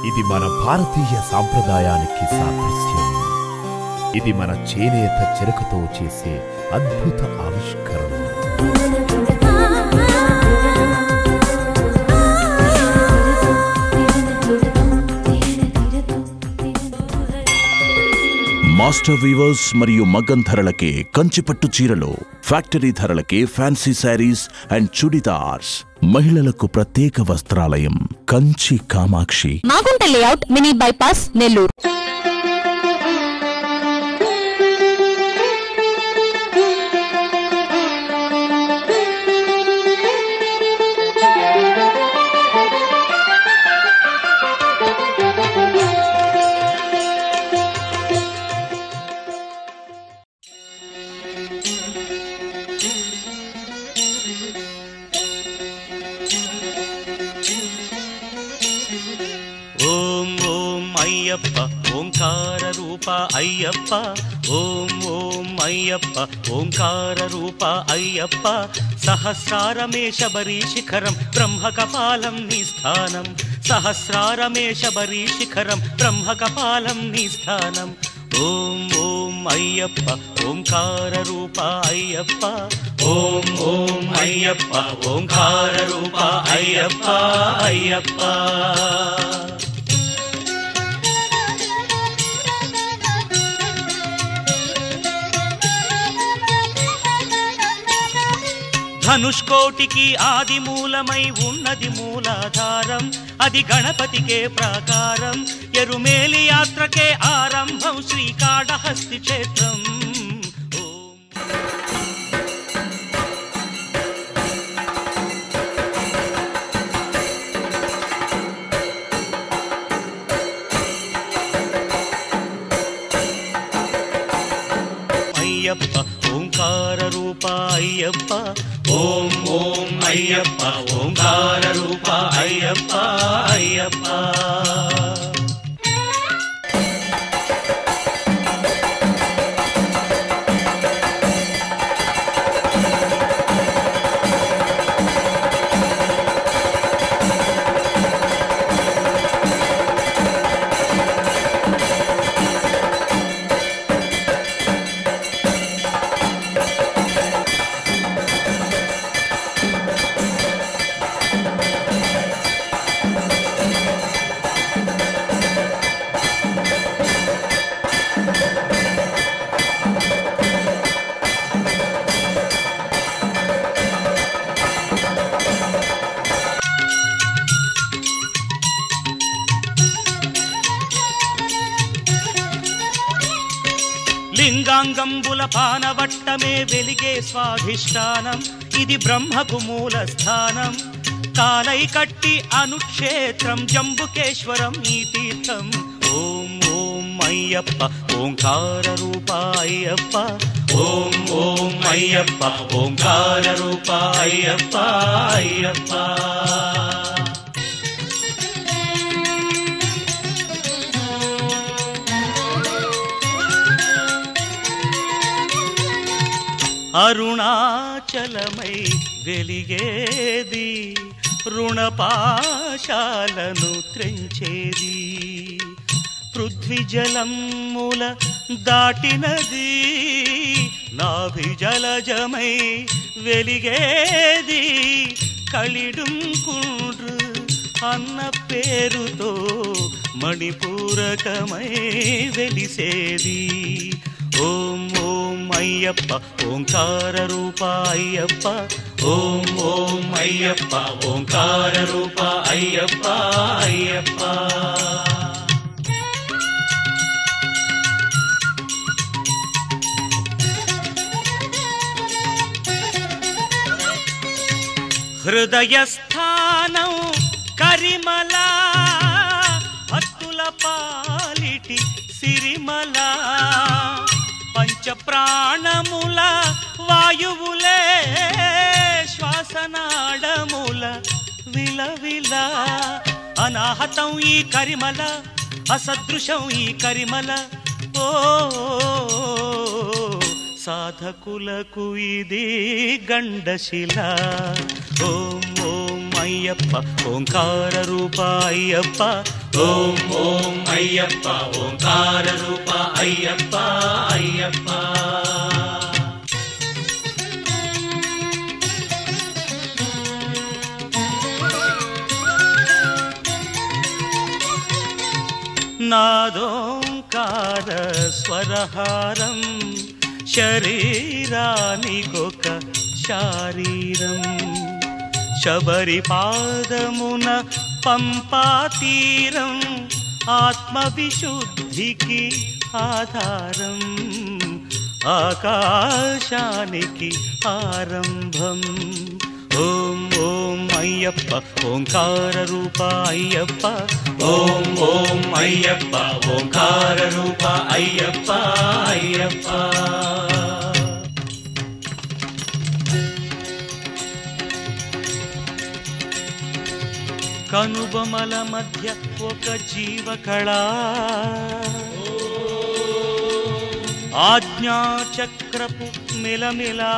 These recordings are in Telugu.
ఇది మన భారతీయ సాంప్రదాయానికి సాదృశ్యం. ఇది మన చేనేత చెరకుతో చేసే అద్భుత ఆవిష్కరణ. మాస్టర్ వీవర్స్ మరియు మగ్గం ధరలకే కంచిపట్టు చీరలు, ఫ్యాక్టరీ ధరలకే ఫ్యాన్సీ శారీస్ అండ్ చుడిదార్స్. మహిళలకు ప్రత్యేక వస్త్రాలయం Kanchi Kamakshi, Magunta layout, mini bypass, Nellore. ఓంకార రూప అయ్యప్ప, ఓం ఓం అయ్యప్ప, ఓంకార రూప అయ్యప్ప. సహస్రారమే శబరీ శిఖరం, బ్రహ్మకపాలం నీ స్థానం. సహస్రారమే శబరీ శిఖరం, బ్రహ్మకపాలం నీ స్థానం. ఓం ఓం అయ్యప్ప, ఓంకార రూప అయ్యప్ప, ఓం ఓం అయ్యప్ప, ఓంకార రూప అయ్యప్ప అయ్యప్ప. ధనుష్కోటికి ఆది మూలమై ఉన్నది మూలాధారం, అది గణపతికే ప్రాకారం. ఎరుమేలి యాత్రకే ఆరంభం శ్రీకాళహస్తి క్షేత్రం. అయ్యప్ప ఓంకార రూప అయ్యప్ప, ఓం ఓం అయ్యప్ప, ఓంకార రూప అయ్యప్ప అయ్యప్ప. లింగాంగంబుల పానవట్టమే వెలిగే స్వాధిష్టానం, ఇది బ్రహ్మకు మూల స్థానం. కాలై కట్టి అనుక్షేత్రం, జంబుకేశ్వరం ఈ తీర్థం. ఓం ఓం అయ్యప్ప, ఓంకార రూప అయ్యప్ప, ఓం ఓం అయ్యప్ప, ఓంకార రూప అయ్యప్ప అయ్యప్ప. అరుణాచలమై వెలిగేది, రుణపాశాలను త్రెంచేది. పృథ్వీజలముల దాటినది, నాభిజలజమై వెలిగేది. కలిడుంకుండ్రు అన్న పేరుతో మణిపూరకమై వెలిసేది. ఓం ఓం అయ్యప్ప, ఓంకార రూప అయ్యప్ప, ఓం ఓం అయ్యప్ప, ఓంకార రూప అయ్యప్ప అయ్యప్ప. హృదయస్థానం కరిమల, భక్తుల పాలిటి సిరిమల. పంచప్రాణముల వాయువులే, శ్వాసనాడముల విలవిల. అనాహతం ఈ కరిమల, అసదృశం ఈ కరిమల. ఓ సాధకులకు ఇది గండశిల. ఓం ఓం అయ్యప్ప ఓంకార రూప అయ్యప్ప ఓం ఓం అయ్యప్ప ఓంకార రూప అయ్యప్ప అయ్యప్ప నాదోంకార స్వరహారం శరీరానికొక శారీరం శబరి పాదమున పంపాతీరం ఆత్మవిశుద్ధికి ఆధారం ఆకాశానికి ఆరంభం ఓం ఓం అయ్యప్ప ఓంకార రూప అయ్యప్ప ఓం ఓం అయ్యప్ప ఓంకార రూప అయ్యప్ప అయ్యప్ప కనుబొమల మధ్య ఒక జీవకళ ఆజ్ఞాచక్రపు మిలమిలా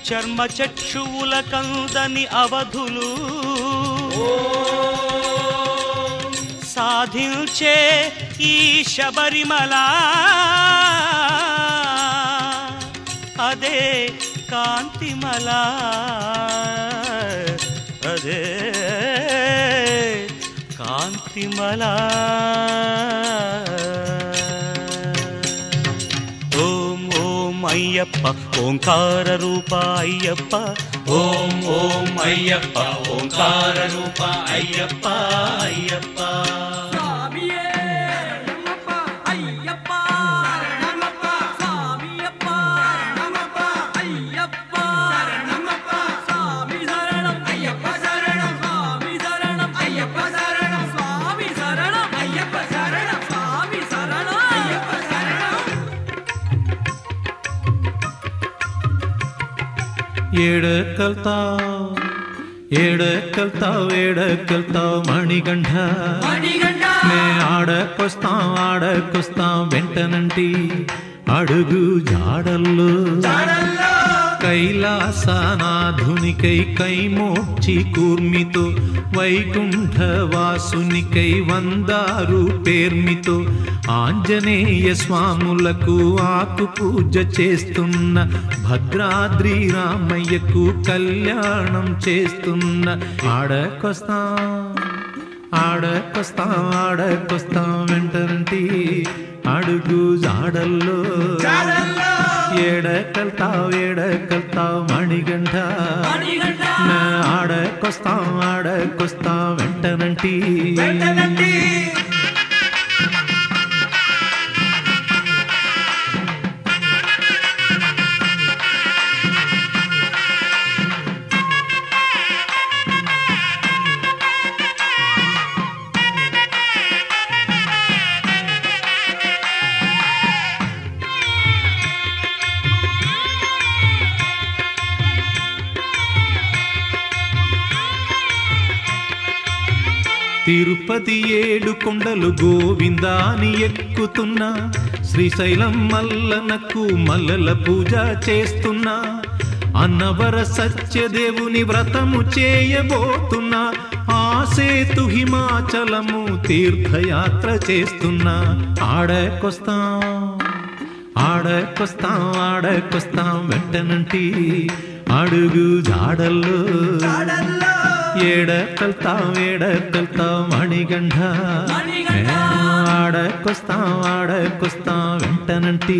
చర్మ చక్షువుల కందని అవధులు సాధించే ఈ శబరిమల అదే కాంతిమల అదే కాంతిమల ఓం ఓం అయ్యప్ప ఓంకార రూప అయ్యప్ప ఓం ఓం అయ్యప్ప ఓంకార రూప అయ్యప్ప అయ్యప్ప ఏడకల్తావ్ మణిగంఠ నే ఆడకొస్తాం వెంటనంటి అడుగు జాడల్లో కైలాసనాధునికై కైమోక్షి కూర్మితో వైకుంఠవాసునికై వందారు పేర్మితో ఆంజనేయ స్వాములకు ఆకు పూజ చేస్తున్న భద్రాద్రి రామయ్యకు కళ్యాణం చేస్తున్న ఆడకొస్తాం వెంటనంటి అడుగు జాడల్లో ఏడకల్తావ్ మణిగంఠ ఆడకొస్తాం వెంటనంటి తిరుపతి 7 కొండలు గోవిందాని ఎక్కుతున్నా శ్రీశైలం మల్లనకు మల్లల పూజ చేస్తున్నా అన్నవర సత్యదేవుని వ్రతము చేయబోతున్నా ఆ సేతు హిమాచలము తీర్థయాత్ర చేస్తున్నా ఆడకొస్తాం వెంటనంటి అడుగు జాడల్లో ఏడకల్తావ్ మణిగంఠ ఆడకొస్తాం వెంటనంటి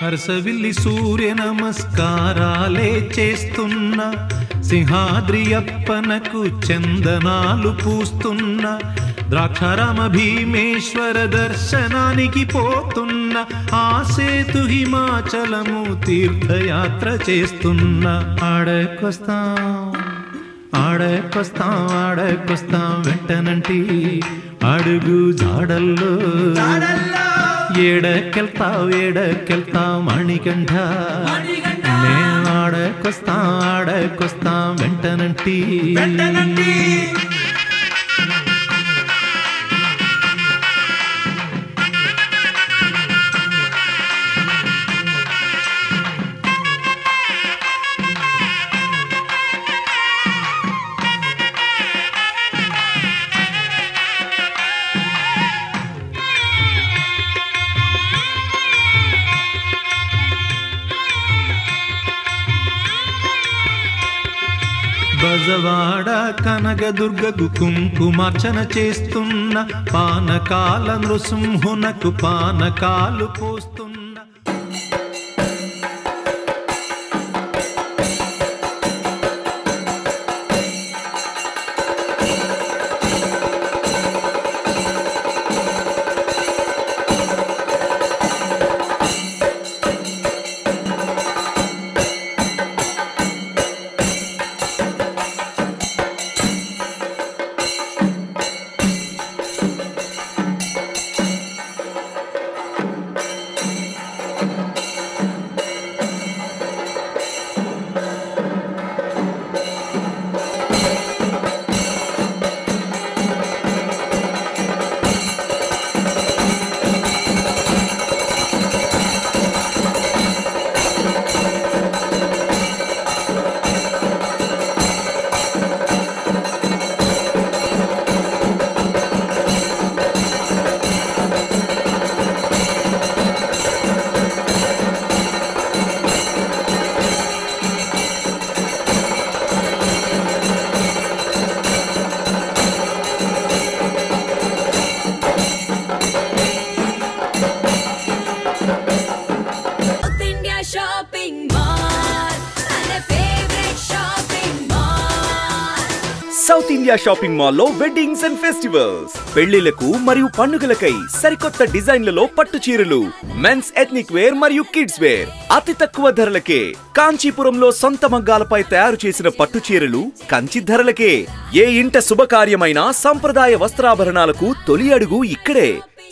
హర్షవిల్లి సూర్య నమస్కారాలే చేస్తున్న సింహాద్రి అప్పనకు చందనాలు పూస్తున్న ద్రాక్షారామ భీమేశ్వర దర్శనానికి పోతున్న ఆ సేతు హిమాచలము తీర్థయాత్ర చేస్తున్న ఆడకొస్తాం వెంటనంటి అడుగు జాడల్లో ఏడకెళ్తావు మణికంఠ మేము ఆడకొస్తాం వెంటనంటి బజవాడ కనకదుర్గకు కుంకుమార్చన చేస్తున్న పానకాల నృసింహునకు పానకాలు పోస్తున్న సౌత్ ఇండియా షాపింగ్ మాల్ లో వెడ్డింగ్స్ అండ్ ఫెస్టివల్స్, పెళ్లిలకు మరియు పండుగలకై సరికొత్త డిజైన్లలో పట్టు చీరలు, మెన్స్ ఎథ్నిక్ వేర్ మరియు కిడ్స్ వేర్ అతి తక్కువ ధరలకే. కాంచీపురంలో సొంత మగ్గాలపై తయారు చేసిన పట్టు చీరలు కంచి ధరలకే. ఏ ఇంట శుభకార్యమైన సంప్రదాయ వస్త్రాభరణాలకు తొలి అడుగు ఇక్కడే.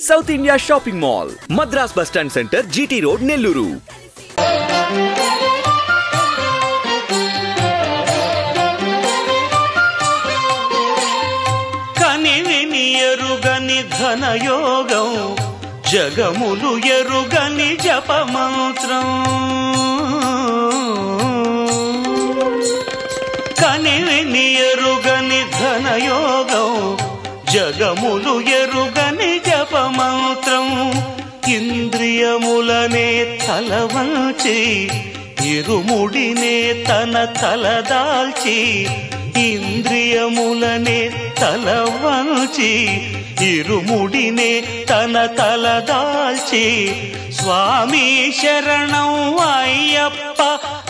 South India shopping mall, Madras bus stand centre, GT road, Nellore. ఎరుగని ఘనయోగం, జగములు ఎరుగని జపమంత్రం, కనివిని ఎరుగని ఘనయోగం, జగములు ఎరుగని జపమంత్రం. ఇంద్రియములనే తలవంచి ఇరుముడినే తన తలదాల్చి, ఇంద్రియములనే తలవంచి ఇరుముడినే తన తలదాల్చి, స్వామి శరణం అయ్యప్ప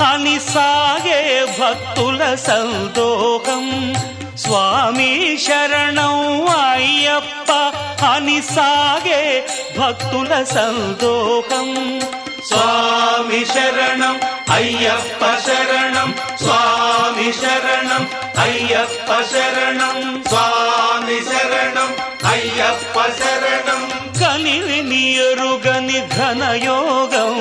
అని సాగే భక్తుల సందోహం. స్వామి శరణం అయ్యప్ప అని సాగే భక్తుల సందోహం. స్వామి శరణం అయ్యప్ప శరణం, స్వామి శరణం అయ్యప్ప శరణం, స్వామి శరణం అయ్యప్ప శరణం. కనివిని ఎరుగని ఘనయోగం,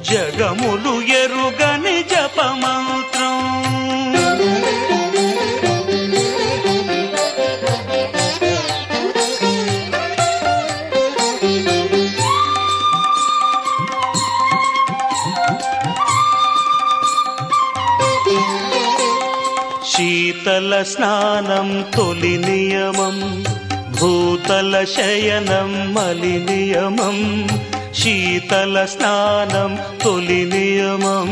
జగములు ఎరుగని జపమంత్రం. శీతల స్నానం తొలి నియమం, భూతల శయనం మలి నియమం. శీతల స్నానం తొలి నియమం,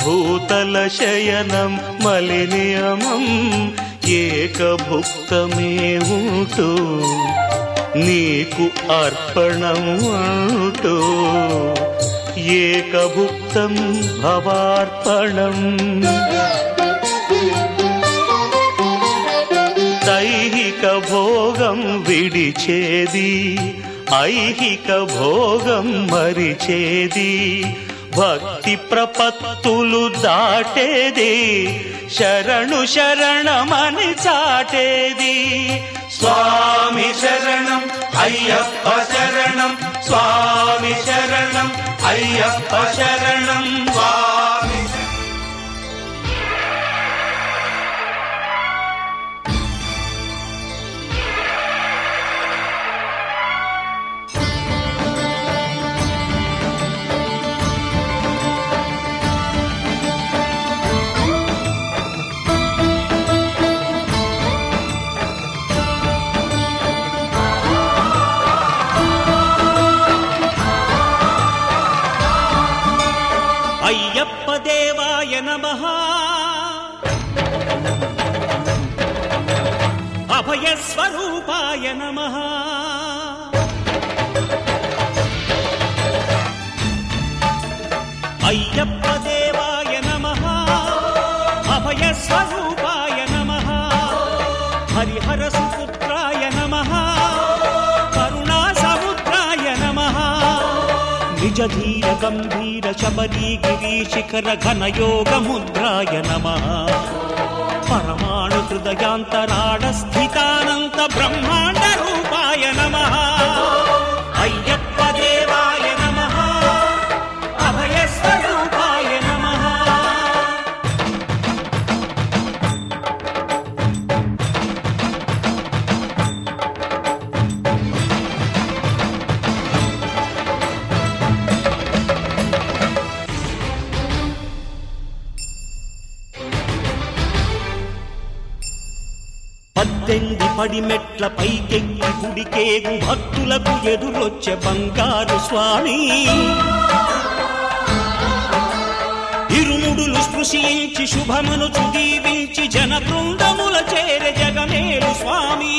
భూతల శయనం మలి నియమం. ఏకభుక్తమే ఉంటూ నీకు అర్పణం అంటూ, ఏకభుక్తం భవార్పణం. దైహిక భోగం విడిచేది, ఐహిక భోగం మరిచేది. భక్తి ప్రపత్తులు దాటేది, శరణు శరణమని చాటేది. స్వామి శరణం అయ్యప్ప శరణం, స్వామి శరణం అయ్యప్ప శరణం, స్వామి. అయ్యప్ప దేవాయ నమః, అభయస్వరూపాయ నమః, అయ్యప్ప దేవాయ నమః, అభయస్వరూపాయ నమః, హరిహర సుపుత్రాయ నమః, కరుణా సముద్రాయ నమః, నిజ ధీర గంభీర శబరీ గిరీ శిఖర ఘన యోగ ముద్రాయ నమః, పరమాణు హృదయాంతరాడ స్థితానంత బ్రహ్మాండ రూపాయ నమః, అయ్యప్ప దేవాయ నమః, అభయస్వరూపాయ నమః. పద్దెంది పడి మెట్ల పైకెక్కి గుడికేగు భక్తులకు ఎదురొచ్చే బంగారు స్వామి, ఇరుముడులు స్పృశించి శుభమును దీవించి జన బృందముల చేరే జగమేలు స్వామి.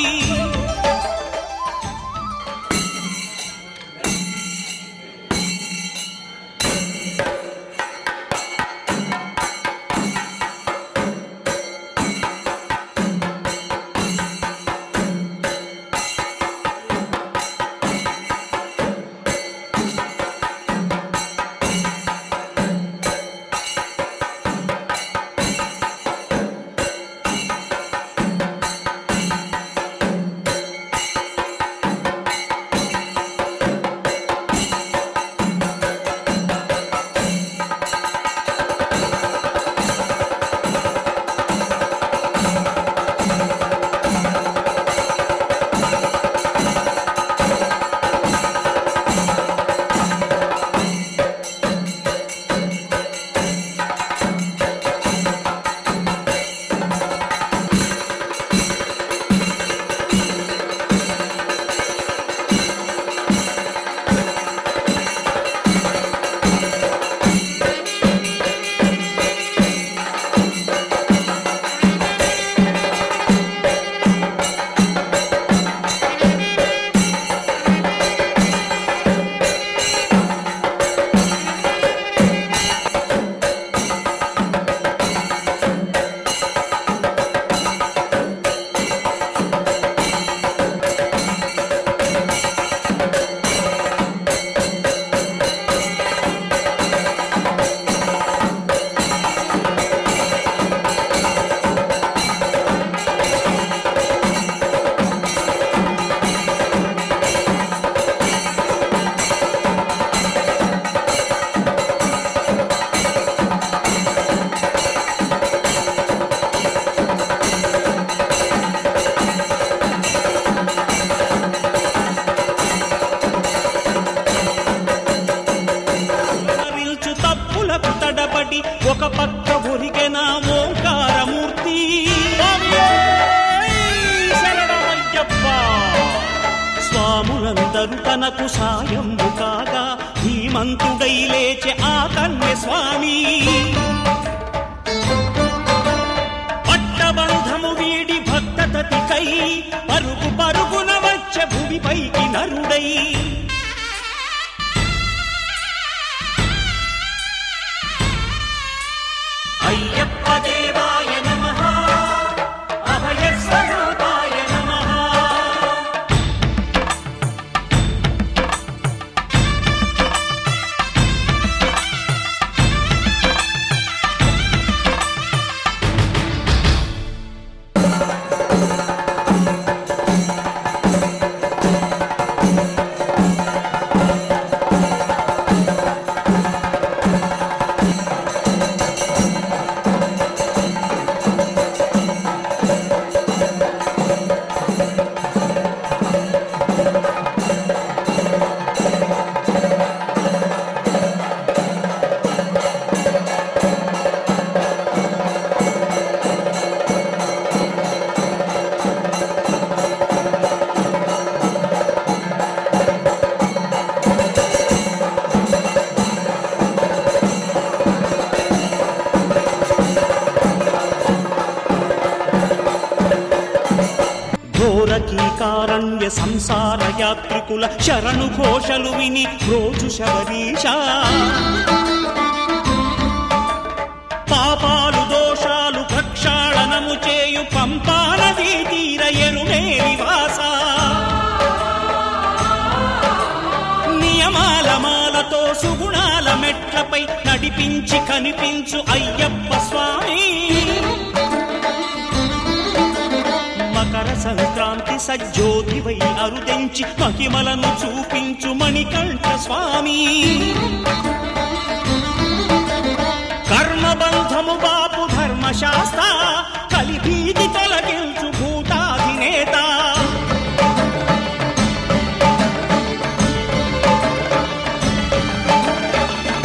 ఒక పక్క ఒరిగెన ఓంకారమూర్తి, శరణమయ్యప్ప. స్వాములందరూ తనకు సాయము కాగా ధీమంతుడై లేచే ఆ కన్య స్వామి. పట్టబంధము వీడి భక్తతతికై పరుగు పరుగున వచ్చే భూమిపైకి నరుడై. అయ్యప్ప దేవాయ నమః, అభయస్వరూపాయ నమః. ఘోర కీకారణ్య సంసార యాత్రికుల శరణు ఘోషలు విని రోజు శబరీష పాపాలు దోషాలు ప్రక్షాళనము చేయు పంపా నదీ తీర ఎరుమే నివాస నియమాల మాలతో సుగుణాల మెట్లపై నడిపించి కనిపించు అయ్యప్ప స్వామి మకర సంక్రాంతి సజ్జోతివై అరుదెంచి మహిమలను చూపించు మణికంఠ స్వామి కర్మబంధము బాపు ధర్మశాస్త్ర కలిభీతి తొలగించు భూతాధినేత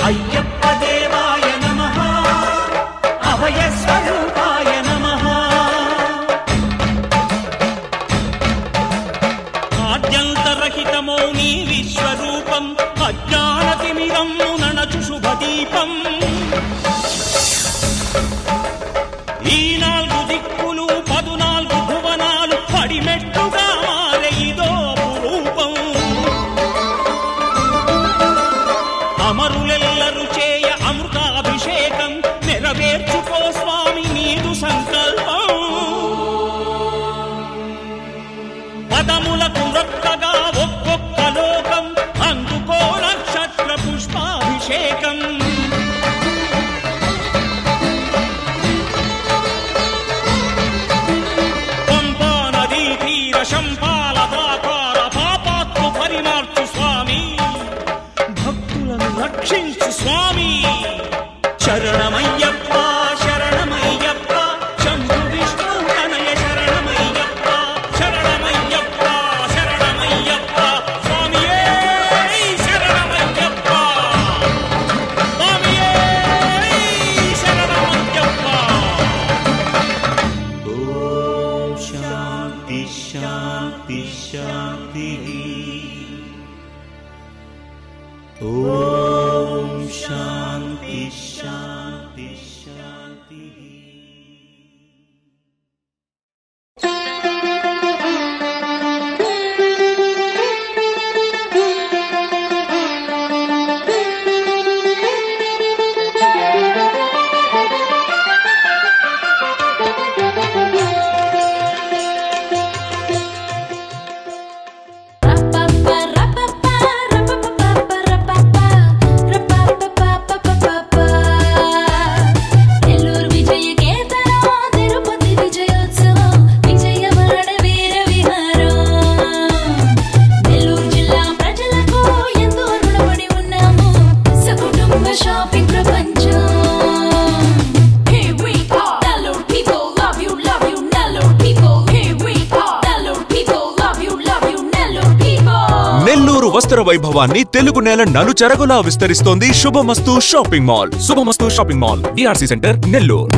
అయ్యప్ప దేవాయ నమః అభయ స్వరూపాయ నమః ఆద్యంతరహితమో నీ విశ్వరూపం అజ్ఞానతిమిరం నణచు శుభదీపం ఈ 4 దిక్కులు 14 భువనాలు పడిమెట్టుగా మారే ఇదో రూపం అమరులెల్లరు చేయ అమృతాభిషేకం నెరవేర్చుకో స్వామి నీదు సంకల్పం పదములకు రొక్కగా ఒక్కొక్క లోకం అందుకో నక్షత్ర పుష్పాభిషేకం పంపా నదీ తీర శంపాల దాకార పాపాత్మ పరిమార్చు స్వామి భక్తులను రక్షించు స్వామి శరణమయ్యప్ప శరణమయ్యప్ప శంభు విష్ణు తనయ శరణమయ్యప్ప శరణమయ్యప్ప శరణమయ్యప్ప స్వామియే శరణమయ్యప్ప స్వామియే శరణమయ్యప్ప ఓం శాంతి శాంతి శాంతి ఓం శాంతి శాంతి శాంతి వస్త్ర వైభవాన్ని తెలుగు నేల నలుచెరగులా విస్తరిస్తోంది శుభమస్తు షాపింగ్ మాల్. శుభమస్తు shopping mall, DRC centre, Nellore.